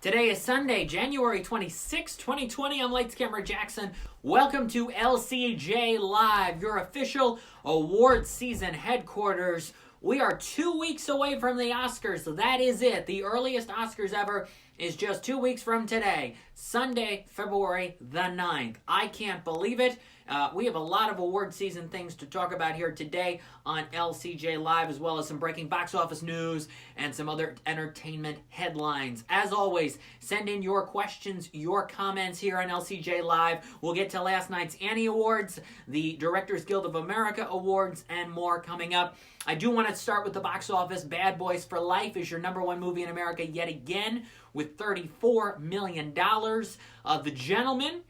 Today is Sunday, January 26, 2020. I'm Lights Camera Jackson. Welcome to LCJ Live, your official awards season headquarters. We are 2 weeks away from the Oscars, so that is it. The earliest Oscars ever is just 2 weeks from today, Sunday, February the 9th. I can't believe it. We have a lot of award season things to talk about here today on LCJ Live, as well as some breaking box office news and some other entertainment headlines. As always, send in your questions, your comments here on LCJ Live. We'll get to last night's Annie Awards, the Directors Guild of America Awards, and more coming up. I do want to start with the box office. Bad Boys for Life is your #1 movie in America yet again with $34 million. The Gentleman,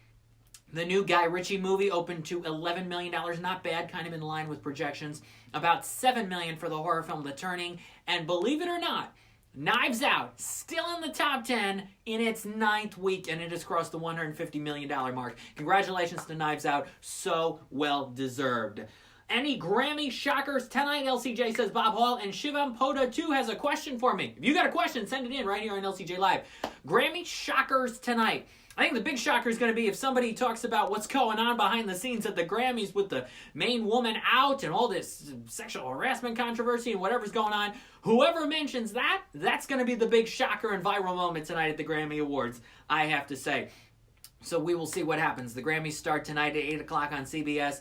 the new Guy Ritchie movie, opened to $11 million. Not bad, kind of in line with projections. About $7 million for the horror film The Turning. And believe it or not, Knives Out, still in the top 10 in its 9th week, and it has crossed the $150 million mark. Congratulations to Knives Out. So well deserved. Any Grammy shockers tonight? LCJ says Bob Hall, and Shivam Poda 2 has a question for me. If you got a question, send it in right here on LCJ Live. Grammy shockers tonight. I think the big shocker is going to be if somebody talks about what's going on behind the scenes at the Grammys with the main woman out and all this sexual harassment controversy and whatever's going on. Whoever mentions that, that's going to be the big shocker and viral moment tonight at the Grammy Awards, I have to say. So we will see what happens. The Grammys start tonight at 8 o'clock on CBS.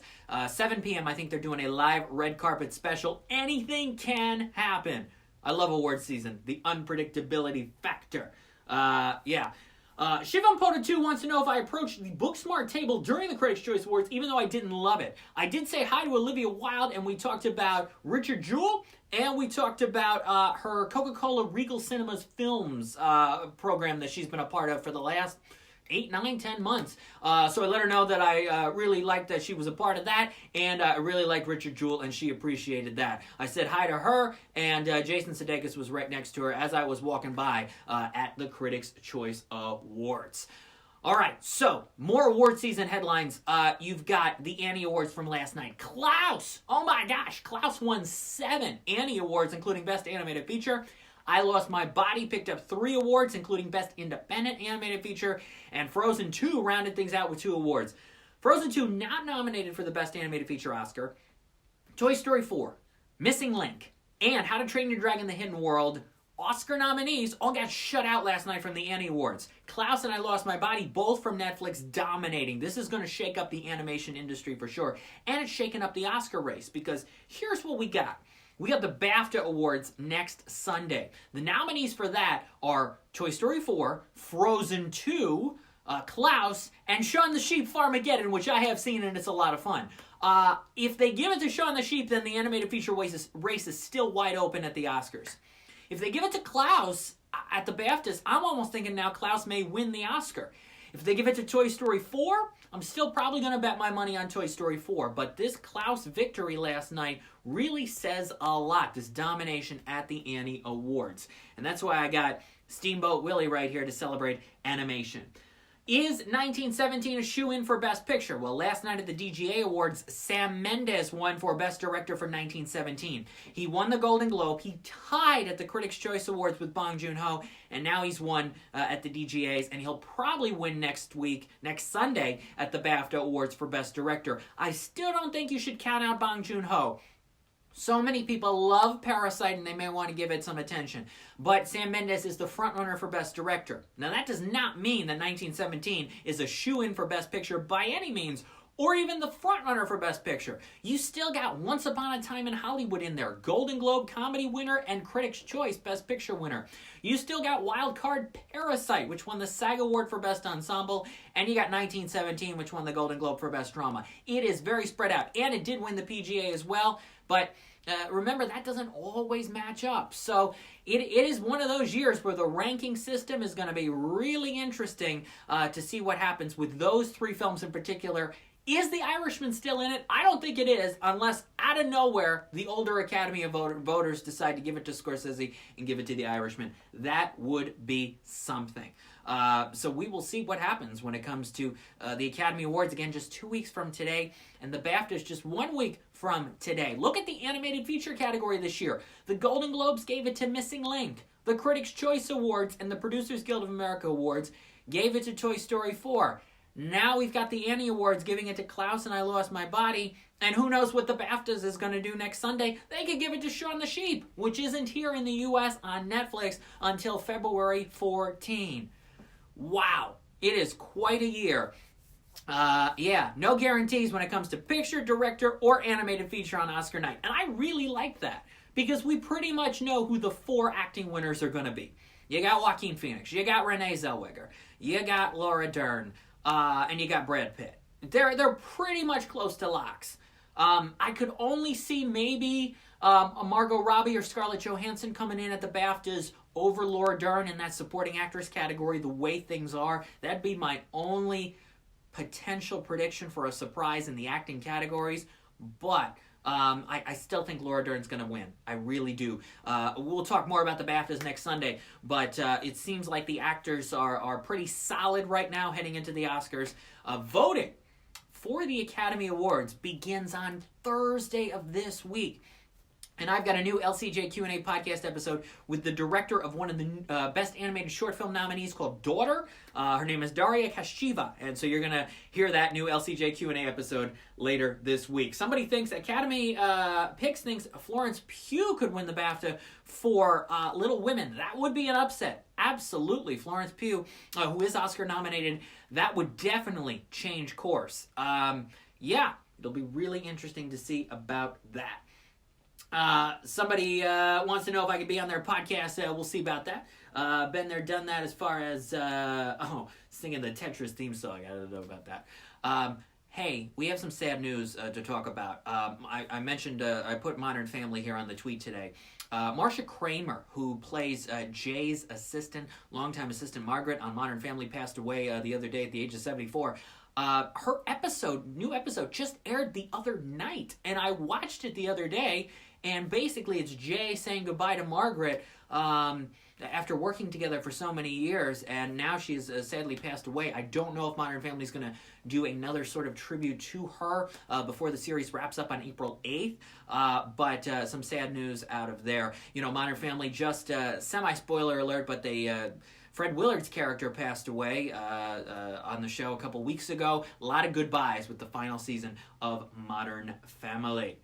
7 p.m. I think they're doing a live red carpet special. Anything can happen. I love award season. The unpredictability factor. Shivam Poda 2 wants to know if I approached the Booksmart table during the Critics' Choice Awards, even though I didn't love it. I did say hi to Olivia Wilde, and we talked about Richard Jewell, and we talked about her Coca-Cola Regal Cinemas Films program that she's been a part of for the last 8, 9, 10 months. So I let her know that I really liked that she was a part of that, and I really liked Richard Jewell, and she appreciated that. I said hi to her, and Jason Sudeikis was right next to her as I was walking by at the Critics' Choice Awards. All right, so more award season headlines. You've got the Annie Awards from last night. Klaus! Oh my gosh, Klaus won 7 Annie Awards, including Best Animated Feature. I Lost My Body picked up 3 awards, including Best Independent Animated Feature, and Frozen 2 rounded things out with 2 awards. Frozen 2 not nominated for the Best Animated Feature Oscar. Toy Story 4, Missing Link, and How to Train Your Dragon: The Hidden World, Oscar nominees, all got shut out last night from the Annie Awards. Klaus and I Lost My Body, both from Netflix, dominating. This is going to shake up the animation industry for sure, and it's shaking up the Oscar race, because here's what we got. We got the BAFTA Awards next Sunday. The nominees for that are Toy Story 4, Frozen 2, Klaus, and Shaun the Sheep Farmageddon, which I have seen, and it's a lot of fun. If they give it to Shaun the Sheep, then the animated feature race is still wide open at the Oscars. If they give it to Klaus at the BAFTAs, I'm almost thinking now Klaus may win the Oscar. If they give it to Toy Story 4, I'm still probably going to bet my money on Toy Story 4. But this Klaus victory last night really says a lot, this domination at the Annie Awards. And that's why I got Steamboat Willie right here to celebrate animation. Is 1917 a shoo-in for Best Picture? Well, last night at the DGA Awards, Sam Mendes won for Best Director for 1917. He won the Golden Globe. He tied at the Critics' Choice Awards with Bong Joon-ho, and now he's won at the DGAs, and he'll probably win next Sunday, at the BAFTA Awards for Best Director. I still don't think you should count out Bong Joon-ho. So many people love Parasite, and they may want to give it some attention. But Sam Mendes is the frontrunner for Best Director. Now, that does not mean that 1917 is a shoo-in for Best Picture by any means, or even the frontrunner for Best Picture. You still got Once Upon a Time in Hollywood in there, Golden Globe comedy winner and Critics' Choice Best Picture winner. You still got wild card Parasite, which won the SAG Award for Best Ensemble, and you got 1917, which won the Golden Globe for Best Drama. It is very spread out, and it did win the PGA as well, but remember, that doesn't always match up. So it is one of those years where the ranking system is going to be really interesting to see what happens with those 3 films in particular Is The Irishman still in it? I don't think it is, unless out of nowhere the older Academy of voters decide to give it to Scorsese and give it to The Irishman. That would be something. So we will see what happens when it comes to the Academy Awards. Again, just 2 weeks from today, and the BAFTAs just 1 week from today. Look at the animated feature category this year. The Golden Globes gave it to Missing Link. The Critics' Choice Awards and the Producers Guild of America Awards gave it to Toy Story 4. Now we've got the Annie Awards giving it to Klaus and I Lost My Body. And who knows what the BAFTAs is going to do next Sunday. They could give it to Shaun the Sheep, which isn't here in the U.S. on Netflix until February 14. Wow. It is quite a year. No guarantees when it comes to picture, director, or animated feature on Oscar night. And I really like that because we pretty much know who the 4 acting winners are going to be. You got Joaquin Phoenix. You got Renee Zellweger. You got Laura Dern. And you got Brad Pitt. They're pretty much close to locks. I could only see maybe a Margot Robbie or Scarlett Johansson coming in at the BAFTAs over Laura Dern in that supporting actress category, the way things are. That'd be my only potential prediction for a surprise in the acting categories. But I still think Laura Dern's going to win. I really do. We'll talk more about the BAFTAs next Sunday, but it seems like the actors are pretty solid right now heading into the Oscars. Voting for the Academy Awards begins on Thursday of this week. And I've got a new LCJ Q&A podcast episode with the director of one of the best animated short film nominees called Daughter. Her name is Daria Kashiva. And so you're going to hear that new LCJ Q&A episode later this week. Somebody thinks, Academy Picks thinks Florence Pugh could win the BAFTA for Little Women. That would be an upset. Absolutely. Florence Pugh, who is Oscar nominated, that would definitely change course. It'll be really interesting to see about that. Somebody wants to know if I could be on their podcast. We'll see about that. Been there, done that as far as, singing the Tetris theme song. I don't know about that. Hey, we have some sad news to talk about. I mentioned, I put Modern Family here on the tweet today. Marcia Kramer, who plays Jay's assistant, longtime assistant Margaret on Modern Family, passed away the other day at the age of 74. Her new episode, just aired the other night, and I watched it the other day, and basically it's Jay saying goodbye to Margaret after working together for so many years, and now she's sadly passed away. I don't know if Modern Family is going to do another sort of tribute to her before the series wraps up on April 8th, but some sad news out of there. You know, Modern Family, just semi-spoiler alert, but they... Fred Willard's character passed away on the show a couple weeks ago. A lot of goodbyes with the final season of Modern Family.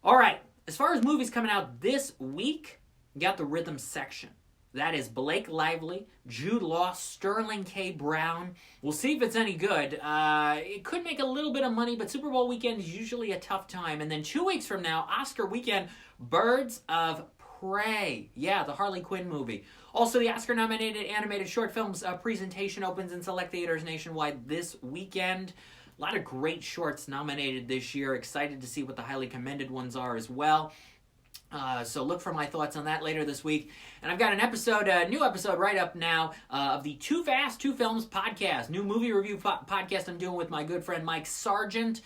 All right, as far as movies coming out this week, you got the rhythm section. That is Blake Lively, Jude Law, Sterling K. Brown. We'll see if it's any good. It could make a little bit of money, but Super Bowl weekend is usually a tough time. And then 2 weeks from now, Oscar weekend, Birds of Prey. Yeah, the Harley Quinn movie. Also, the Oscar-nominated animated short films presentation opens in select theaters nationwide this weekend. A lot of great shorts nominated this year. Excited to see what the highly commended ones are as well. So look for my thoughts on that later this week. And I've got a new episode right up now of the Too Fast, Two Films podcast. New movie review podcast I'm doing with my good friend Mike Sargent.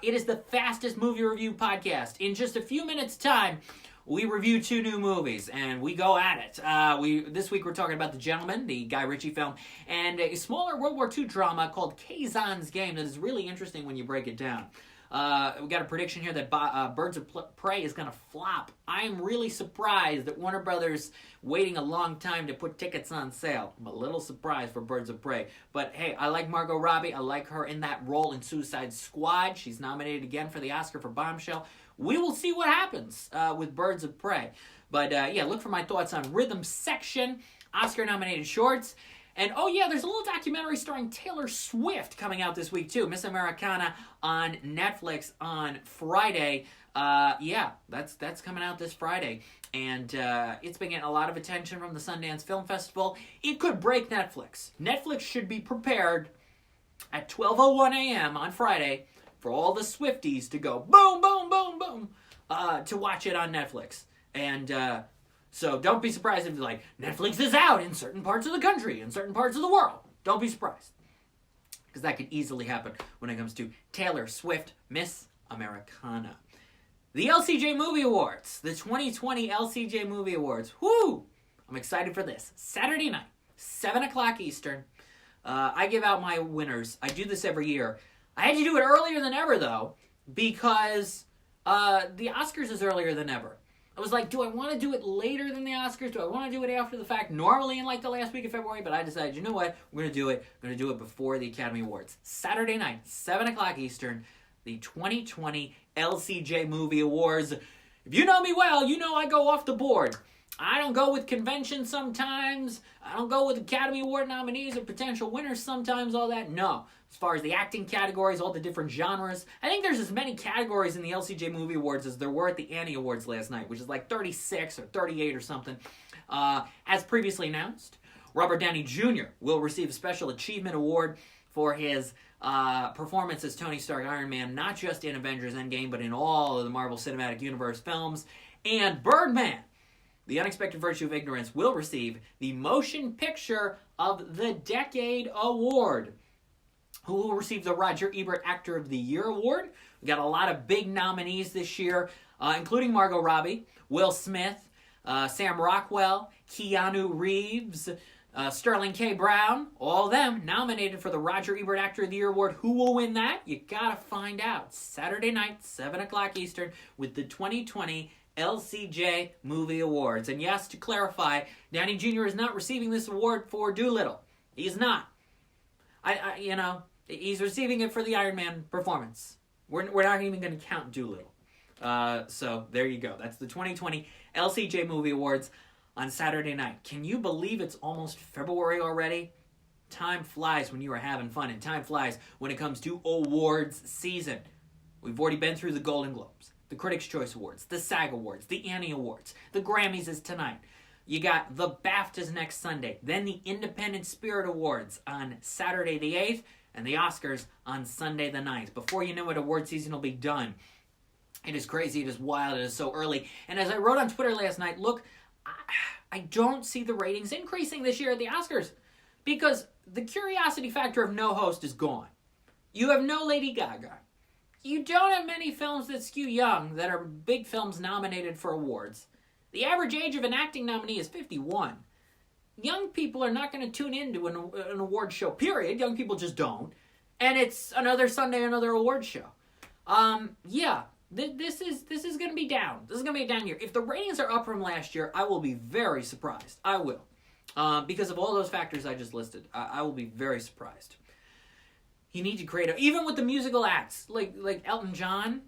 It is the fastest movie review podcast. In just a few minutes' time, we review 2 new movies, and we go at it. This week we're talking about The Gentleman, the Guy Ritchie film, and a smaller World War II drama called Kazan's Game that is really interesting when you break it down. We got a prediction here that Birds of Prey is going to flop. I'm really surprised that Warner Brothers waiting a long time to put tickets on sale. I'm a little surprised for Birds of Prey. But hey, I like Margot Robbie. I like her in that role in Suicide Squad. She's nominated again for the Oscar for Bombshell. We will see what happens with Birds of Prey. But look for my thoughts on Rhythm Section, Oscar-nominated shorts. And there's a little documentary starring Taylor Swift coming out this week too. Miss Americana on Netflix on Friday. That's coming out this Friday. And it's been getting a lot of attention from the Sundance Film Festival. It could break Netflix. Netflix should be prepared at 12:01 a.m. on Friday for all the Swifties to go boom, boom, boom, boom, to watch it on Netflix. And so don't be surprised if Netflix is out in certain parts of the country, in certain parts of the world. Don't be surprised. because that could easily happen when it comes to Taylor Swift, Miss Americana. The LCJ Movie Awards, the 2020 LCJ Movie Awards. Whoo! I'm excited for this. Saturday night, 7 o'clock Eastern. I give out my winners. I do this every year. I had to do it earlier than ever, though, because the Oscars is earlier than ever. I was like, do I want to do it later than the Oscars? Do I want to do it after the fact? Normally in like the last week of February, but I decided, you know what? We're going to do it. I'm going to do it before the Academy Awards. Saturday night, 7 o'clock Eastern, the 2020 LCJ Movie Awards. If you know me well, you know I go off the board. I don't go with conventions sometimes. I don't go with Academy Award nominees or potential winners sometimes, all that. No. As far as the acting categories, all the different genres, I think there's as many categories in the LCJ Movie Awards as there were at the Annie Awards last night, which is like 36 or 38 or something. As previously announced, Robert Downey Jr. will receive a Special Achievement Award for his performance as Tony Stark Iron Man, not just in Avengers Endgame, but in all of the Marvel Cinematic Universe films. And Birdman, The Unexpected Virtue of Ignorance, will receive the Motion Picture of the Decade Award. Who will receive the Roger Ebert Actor of the Year Award? We got a lot of big nominees this year, including Margot Robbie, Will Smith, Sam Rockwell, Keanu Reeves, Sterling K. Brown, all of them nominated for the Roger Ebert Actor of the Year Award. Who will win that? You gotta find out. Saturday night, 7 o'clock Eastern, with the 2020 LCJ Movie Awards. And yes, to clarify, Downey Jr. is not receiving this award for Doolittle. He's not. He's receiving it for the Iron Man performance. We're not even going to count Doolittle. So there you go. That's the 2020 LCJ Movie Awards on Saturday night. Can you believe it's almost February already? Time flies when you are having fun, and time flies when it comes to awards season. We've already been through the Golden Globes, the Critics' Choice Awards, the SAG Awards, the Annie Awards, the Grammys is tonight. You got the BAFTAs next Sunday, then the Independent Spirit Awards on Saturday the 8th, and the Oscars on Sunday the 9th. Before you know it, award season will be done. It is crazy, it is wild, it is so early. And as I wrote on Twitter last night, look, I don't see the ratings increasing this year at the Oscars because the curiosity factor of no host is gone. You have no Lady Gaga. You don't have many films that skew young that are big films nominated for awards. The average age of an acting nominee is 51. Young people are not going to tune into an award show, period. Young people just don't. And it's another Sunday, another award show. This is going to be down. This is going to be a down year. If the ratings are up from last year, I will be very surprised. I will. Because of all those factors I just listed. I will be very surprised. You need to create even with the musical acts, like Elton John,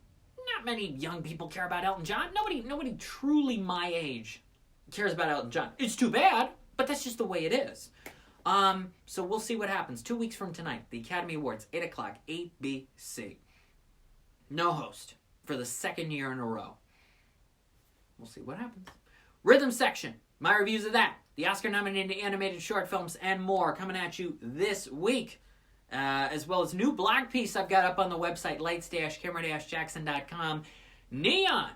not many young people care about Elton John. Nobody truly my age cares about Elton John. It's too bad, but that's just the way it is. So we'll see what happens. 2 weeks from tonight, the Academy Awards, 8 o'clock, ABC. No host for the second year in a row. We'll see what happens. Rhythm section, my reviews of that, the Oscar-nominated animated short films, and more coming at you this week. As well as new blog piece I've got up on the website, lights-camera-jackson.com. Neon.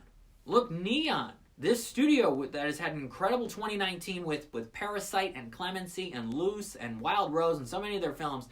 Look, Neon. This studio that has had an incredible 2019 with Parasite and Clemency and Loose and Wild Rose and so many of their films.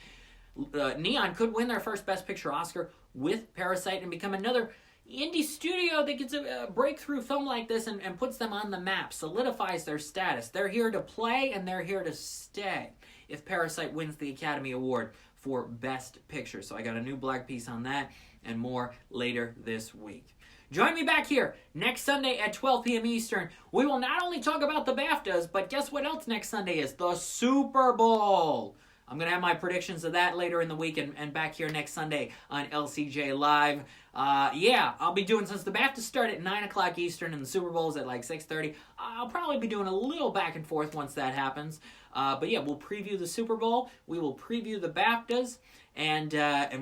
Neon could win their first Best Picture Oscar with Parasite and become another indie studio that gets a breakthrough film like this and puts them on the map, solidifies their status. They're here to play and they're here to stay if Parasite wins the Academy Award for Best Picture. So I got a new blog piece on that and more later this week. Join me back here next Sunday at 12 p.m. Eastern. We will not only talk about the BAFTAs, but guess what else next Sunday is? The Super Bowl. I'm going to have my predictions of that later in the week and back here next Sunday on LCJ Live. I'll be doing, since the BAFTAs start at 9 o'clock Eastern and the Super Bowl's at like 6:30, I'll probably be doing a little back and forth once that happens. We'll preview the Super Bowl. We will preview the BAFTAs, and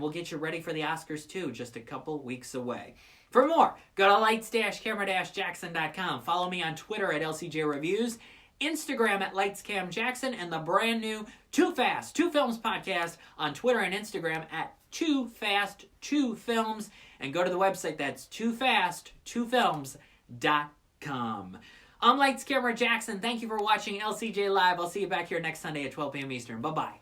we'll get you ready for the Oscars too, just a couple weeks away. For more, go to lights-camera-jackson.com. Follow me on Twitter at LCJ Reviews, Instagram at LightsCamJackson, and the brand new Too Fast, Two Films podcast on Twitter and Instagram at Too Fast, Two Films. And go to the website, that's toofast2films.com. I'm Lights Camera Jackson. Thank you for watching LCJ Live. I'll see you back here next Sunday at 12 p.m. Eastern. Bye-bye.